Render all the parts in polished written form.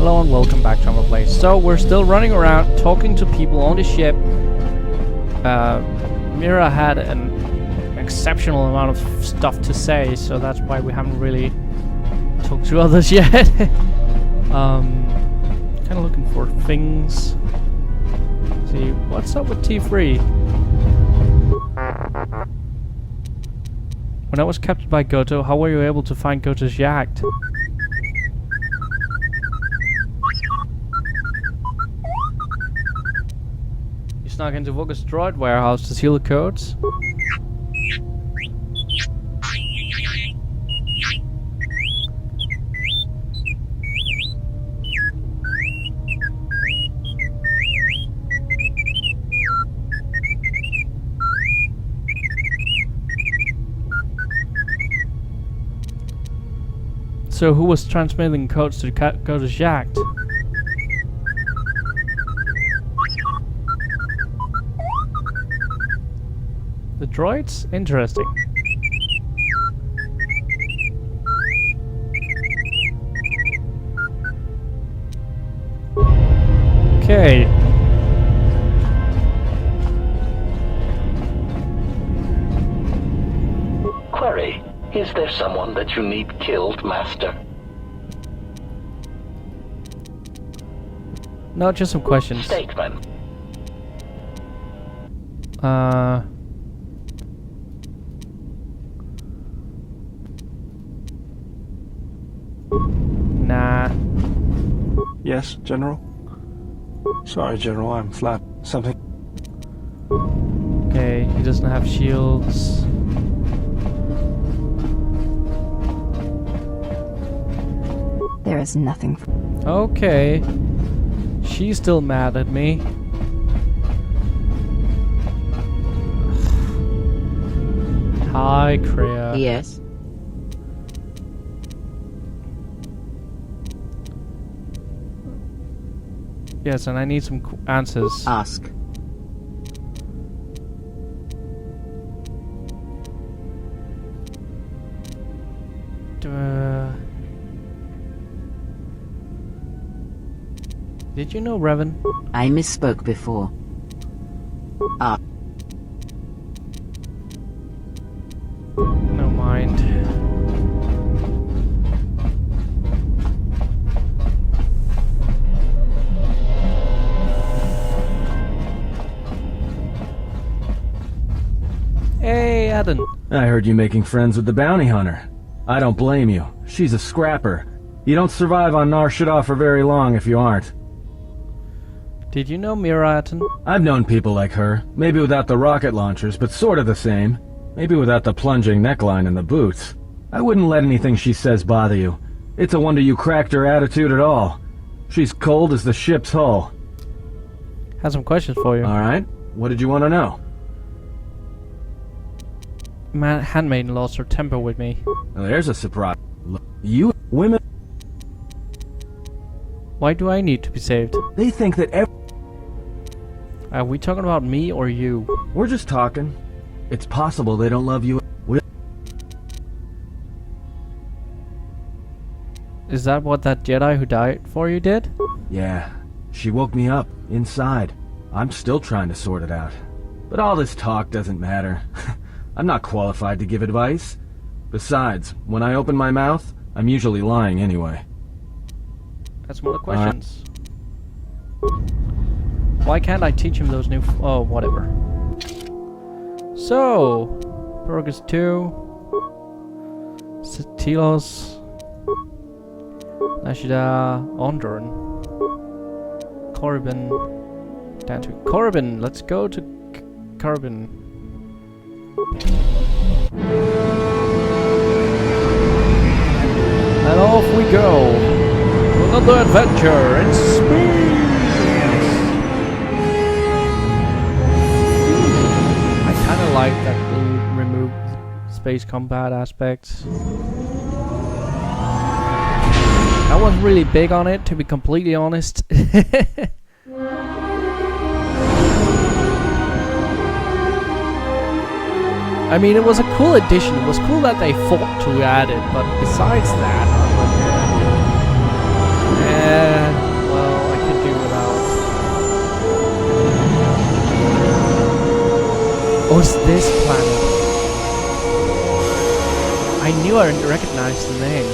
Hello and welcome back to our place. So we're still running around talking to people on the ship. Mira had an exceptional amount of stuff to say, so that's why we haven't really talked to others yet. Kind of looking for things. Let's see, what's up with T3? When I was captured by Goto, how were you able to find Goto's yacht? You snuck into Voka's droid warehouse to steal the codes? So who was transmitting codes to Goto's yacht? The droids? Interesting. Okay. Query. Is there someone that you need killed, Master? No, just some questions. Statement. Nah. Yes, General? Sorry, General, I'm flat. Something... Okay, he doesn't have shields. There is nothing. Okay. She's still mad at me. Hi, Kreia. Yes. Yes, and I need some answers. Ask. Did you know Revan? I misspoke before. No mind. Hey, Adam. I heard you making friends with the bounty hunter. I don't blame you. She's a scrapper. You don't survive on Nar Shaddaa for very long if you aren't. Did you know Mira Atten? I've known people like her. Maybe without the rocket launchers, but sort of the same. Maybe without the plunging neckline and the boots. I wouldn't let anything she says bother you. It's a wonder you cracked her attitude at all. She's cold as the ship's hull. Have some questions for you. Alright. What did you want to know? Handmaiden lost her temper with me. Well, there's a surprise. You women... Why do I need to be saved? They think that Are we talking about me or you? We're just talking. It's possible they don't love you. Is that what that Jedi who died for you did? Yeah. She woke me up, inside. I'm still trying to sort it out. But all this talk doesn't matter. I'm not qualified to give advice. Besides, when I open my mouth, I'm usually lying anyway. That's more questions. Why can't I teach him those new oh, whatever. So, Burgers 2, Tilos, Nashida, Ondorn, Corbin, down to Corbin. Let's go to Corbin. And off we go to another adventure in space. I kind of like that they removed space combat aspects. I wasn't really big on it, to be completely honest. I mean, it was a cool addition. It was cool that they fought to add it, but besides that, I was like, was this planet? I knew I recognized the name.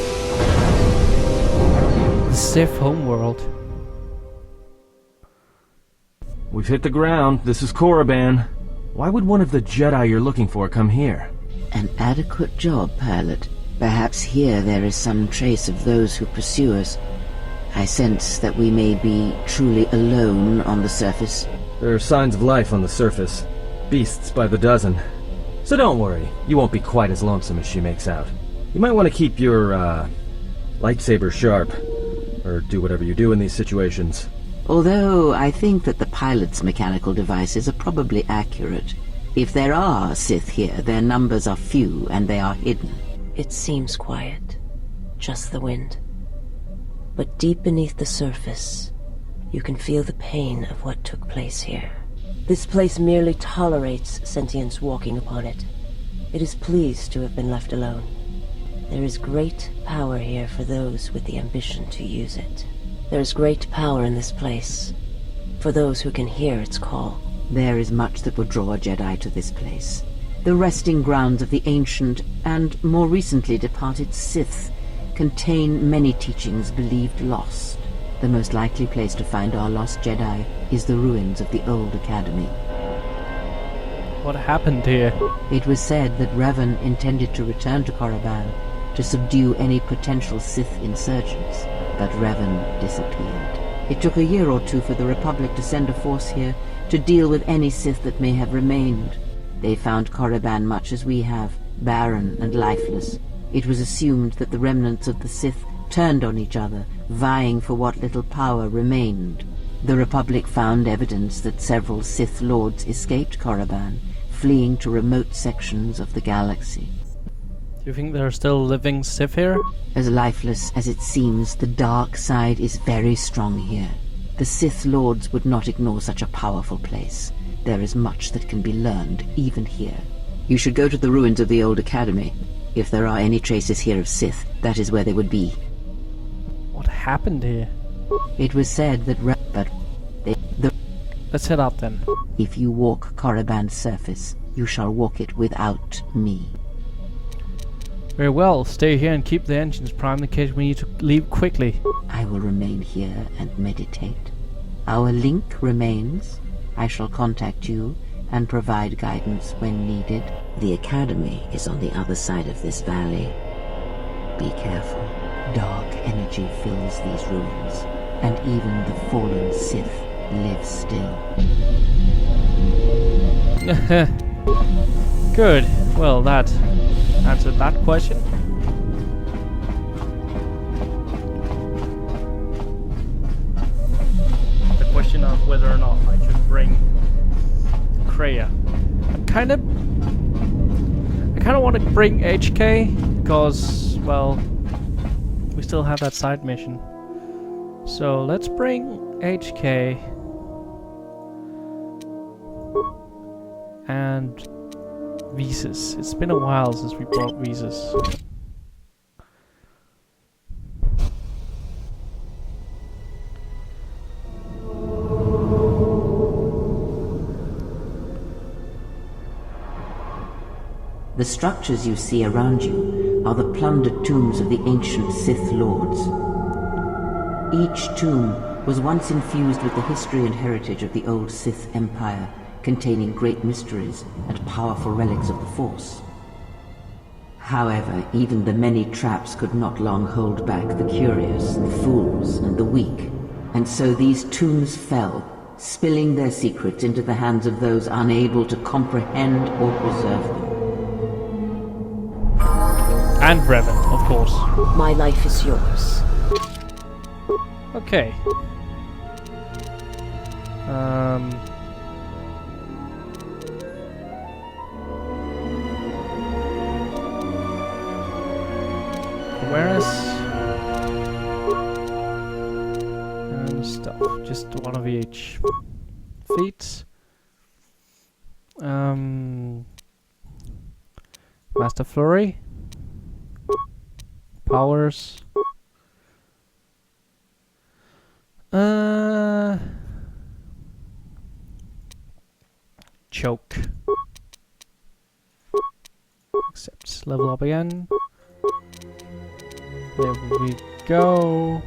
The Sith homeworld. We've hit the ground. This is Korriban. Why would one of the Jedi you're looking for come here? An adequate job, pilot. Perhaps here there is some trace of those who pursue us. I sense that we may be truly alone on the surface. There are signs of life on the surface. Beasts by the dozen. So don't worry, you won't be quite as lonesome as she makes out. You might want to keep your, lightsaber sharp. Or do whatever you do in these situations. Although I think that the pilot's mechanical devices are probably accurate. If there are Sith here, their numbers are few and they are hidden. It seems quiet. Just the wind. But deep beneath the surface, you can feel the pain of what took place here. This place merely tolerates sentience walking upon it. It is pleased to have been left alone. There is great power here for those with the ambition to use it. There is great power in this place for those who can hear its call. There is much that would draw a Jedi to this place. The resting grounds of the ancient and more recently departed Sith contain many teachings believed lost. The most likely place to find our lost Jedi is the ruins of the old academy. What happened here? It was said that Revan intended to return to Korriban to subdue any potential Sith insurgents, but Revan disappeared. It took a year or two for the Republic to send a force here to deal with any Sith that may have remained. They found Korriban much as we have, barren and lifeless. It was assumed that the remnants of the Sith turned on each other, vying for what little power remained. The Republic found evidence that several Sith lords escaped Korriban, fleeing to remote sections of the galaxy. Do you think there are still living Sith here? As lifeless as it seems, the dark side is very strong here. The Sith lords would not ignore such a powerful place. There is much that can be learned, even here. You should go to the ruins of the old academy. If there are any traces here of Sith, that is where they would be. What happened here? It was said that Let's head out then. if you walk Korriban's surface, you shall walk it without me. Very well, stay here and keep the engines primed in case we need to leave quickly. I will remain here and meditate. Our link remains. I shall contact you and provide guidance when needed. The academy is on the other side of this valley. Be careful. Dark energy fills these ruins, and even the fallen Sith live still. Good. Well, that answered that question. The question of whether or not I should bring Kreia. I kind of want to bring HK because, well, we still have that side mission. So let's bring HK and Visas. It's been a while since we brought Visas. The structures you see around you are the plundered tombs of the ancient Sith lords. Each tomb was once infused with the history and heritage of the old Sith Empire, containing great mysteries and powerful relics of the Force. However, even the many traps could not long hold back the curious, the fools, and the weak, and so these tombs fell, spilling their secrets into the hands of those unable to comprehend or preserve them. And Revan, of course. My life is yours. Okay. Awareness and stuff. Just one of each. Feet. Master Flurry. Powers. Choke. Accept. Level up again. There we go.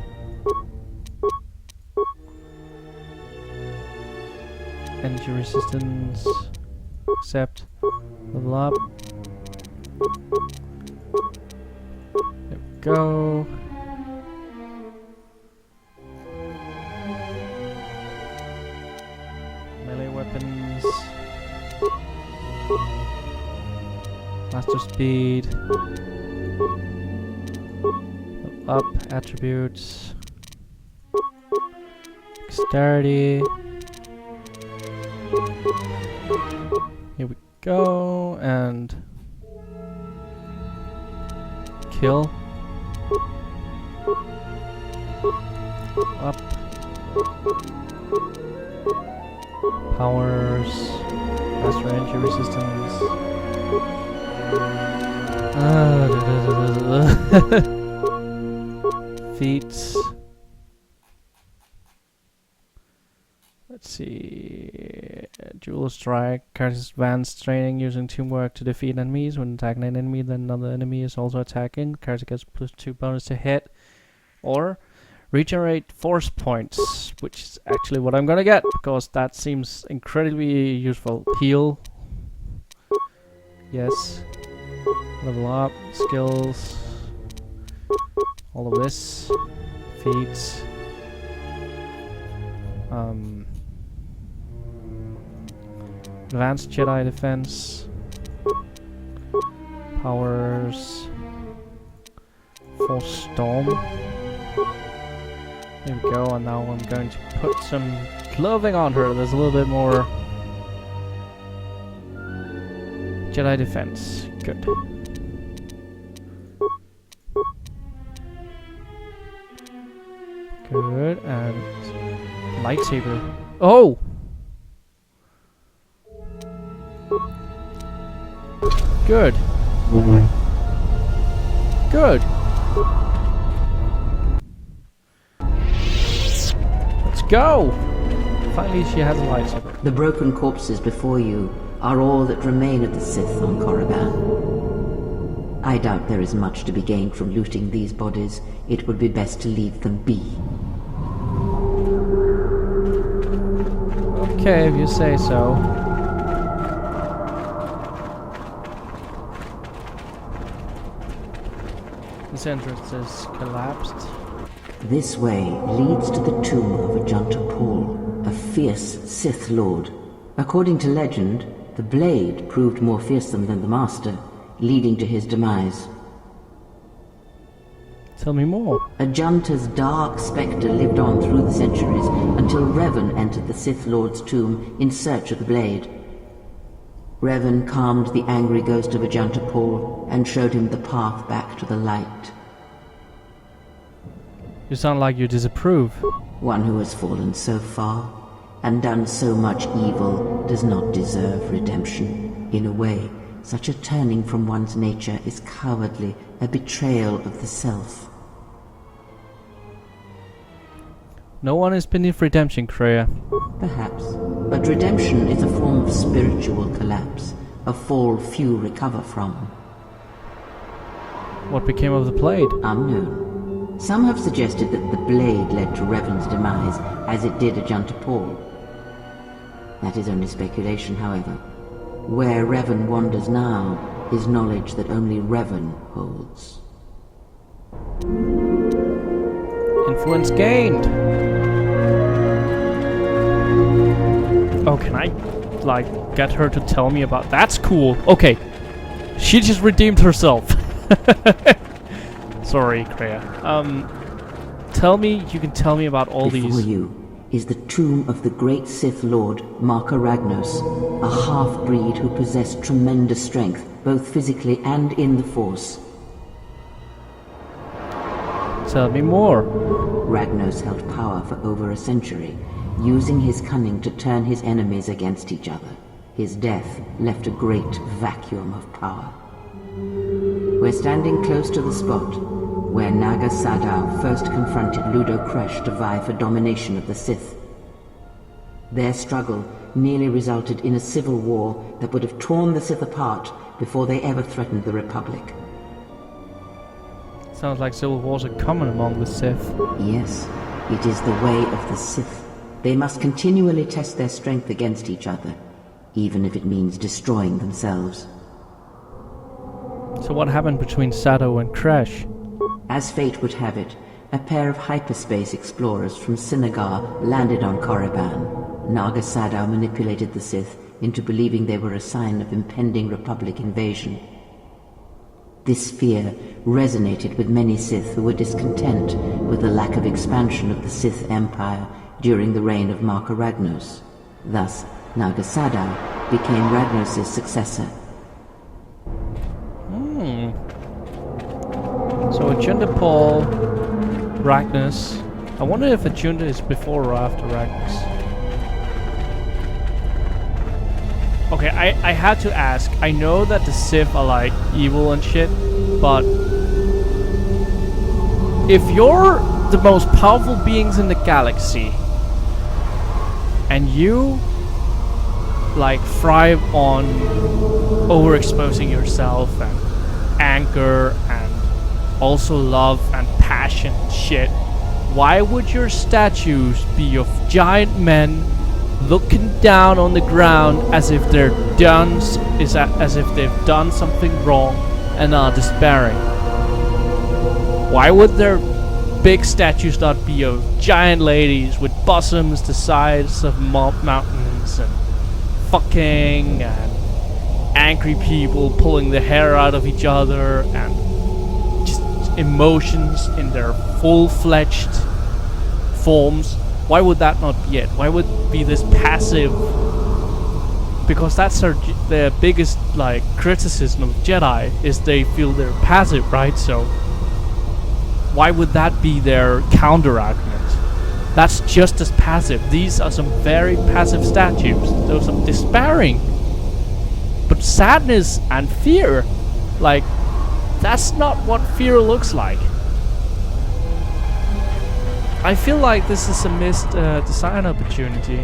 Energy resistance. Accept. Level up. There we go. Melee weapons. Master speed. Level up. Attributes. Dexterity. Here we go, and kill. Up. Powers. Master energy resistance. Feats. Let's see. Dual strike carries advanced training using teamwork to defeat enemies. When attacking an enemy, then another enemy is also attacking. Carries gets +2 bonus to hit. Or regenerate force points, which is actually what I'm gonna get because that seems incredibly useful. Heal. Yes. Level up. Skills. All of this. Feats. Advanced Jedi defense. Powers. Force storm. There we go, and now I'm going to put some clothing on her. There's a little bit more Jedi defense. Good. Good, and lightsaber. Oh! Good. Good. Let's go! Finally she has a lightsaber. The broken corpses before you are all that remain of the Sith on Korriban. I doubt there is much to be gained from looting these bodies. It would be best to leave them be. Okay, if you say so. This entrance is collapsed. This way leads to the tomb of Ajanta Paul, a fierce Sith Lord. According to legend, the blade proved more fearsome than the Master, leading to his demise. Tell me more. Ajanta's dark spectre lived on through the centuries until Revan entered the Sith Lord's tomb in search of the blade. Revan calmed the angry ghost of Ajanta Paul and showed him the path back to the light. You sound like you disapprove. One who has fallen so far and done so much evil does not deserve redemption. In a way, such a turning from one's nature is cowardly, a betrayal of the self. No one is beneath redemption, Kreia. Perhaps. But redemption is a form of spiritual collapse, a fall few recover from. What became of the blade? Unknown. Some have suggested that the blade led to Revan's demise, as it did Ajanta Paul. That is only speculation, however. Where Revan wanders now is knowledge that only Revan holds. Influence gained! Oh, can I, like, get her to tell me about... That's cool! Okay. She just redeemed herself. Sorry, Kreia. You can tell me about all these... Before you is the tomb of the great Sith Lord, Marka Ragnos, a half-breed who possessed tremendous strength, both physically and in the Force. Tell me more. Ragnos held power for over a century, using his cunning to turn his enemies against each other. His death left a great vacuum of power. We're standing close to the spot where Naga Sadow first confronted Ludo Kresh to vie for domination of the Sith. Their struggle nearly resulted in a civil war that would have torn the Sith apart before they ever threatened the Republic. Sounds like civil wars are common among the Sith. Yes, it is the way of the Sith. They must continually test their strength against each other, even if it means destroying themselves. So what happened between Sato and Crash? As fate would have it, a pair of hyperspace explorers from Sinagar landed on Korriban. Naga Sadow manipulated the Sith into believing they were a sign of impending Republic invasion. This fear resonated with many Sith who were discontent with the lack of expansion of the Sith Empire during the reign of Marka Ragnos. Thus, Naga Sadow became Ragnos' successor. So Agenda Paul, Ragnos. I wonder if Agenda is before or after Ragnos. Okay, I had to ask. I know that the Sith are like evil and shit, but if you're the most powerful beings in the galaxy and you like thrive on overexposing yourself and anger and also love and passion and shit, why would your statues be of giant men looking down on the ground as if they're done, as if they've done something wrong and are despairing? Why would their big statues not be of giant ladies with bosoms the size of mountains and fucking and angry people pulling the hair out of each other and just emotions in their full-fledged forms? Why would that not be it? Why would it be this passive? Because that's their biggest like criticism of Jedi is they feel they're passive, right? So why would that be their counter argument? That's just as passive. These are some very passive statues. Those are despairing. But sadness and fear, like, that's not what fear looks like. I feel like this is a missed design opportunity.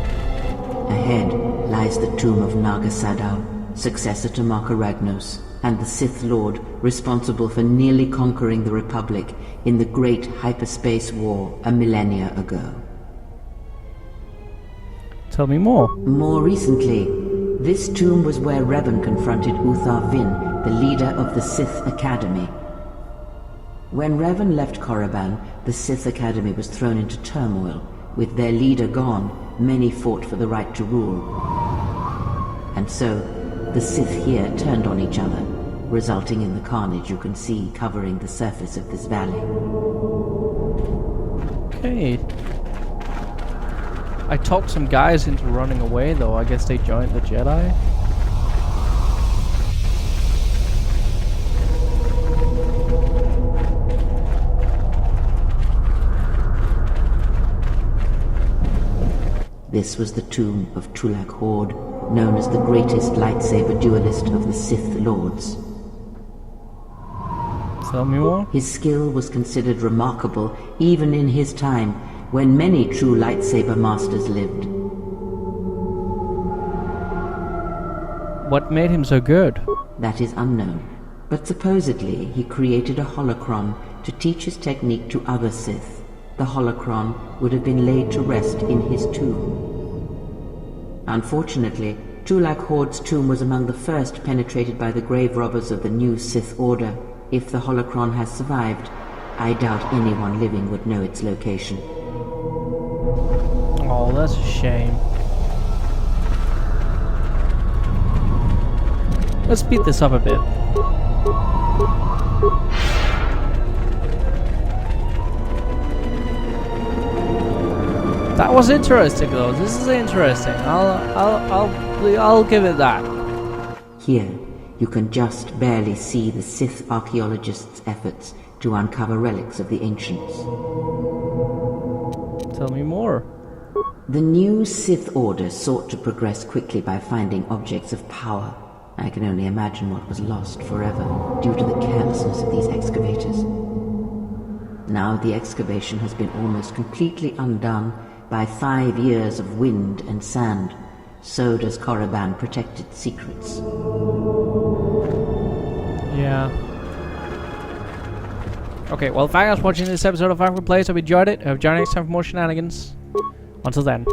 Ahead lies the tomb of Naga Sadow, successor to Marka Ragnos, and the Sith Lord responsible for nearly conquering the Republic in the Great Hyperspace War a millennia ago. Tell me more. More recently, this tomb was where Revan confronted Uthar Vin, the leader of the Sith Academy. When Revan left Korriban, the Sith Academy was thrown into turmoil. With their leader gone, many fought for the right to rule. And so, the Sith here turned on each other, resulting in the carnage you can see covering the surface of this valley. Okay. I talked some guys into running away, though. I guess they joined the Jedi. This was the tomb of Tulak Hord, known as the greatest lightsaber duelist of the Sith Lords. Tell me more. His skill was considered remarkable even in his time, when many true lightsaber masters lived. What made him so good? That is unknown, but supposedly he created a holocron to teach his technique to other Sith. The holocron would have been laid to rest in his tomb. Unfortunately, Tulak Hord's tomb was among the first penetrated by the grave robbers of the new Sith Order. If the holocron has survived, I doubt anyone living would know its location. Oh, that's a shame. Let's speed this up a bit. That was interesting, though. This is interesting. I'll give it that. Here, you can just barely see the Sith archaeologists' efforts to uncover relics of the ancients. Tell me more. The new Sith Order sought to progress quickly by finding objects of power. I can only imagine what was lost forever due to the carelessness of these excavators. Now the excavation has been almost completely undone by 5 years of wind and sand. So does Korriban protect its secrets. Okay, well, thanks for watching this episode of Ankford Plays. I hope you enjoyed it. I hope you join next time for more shenanigans. Until then.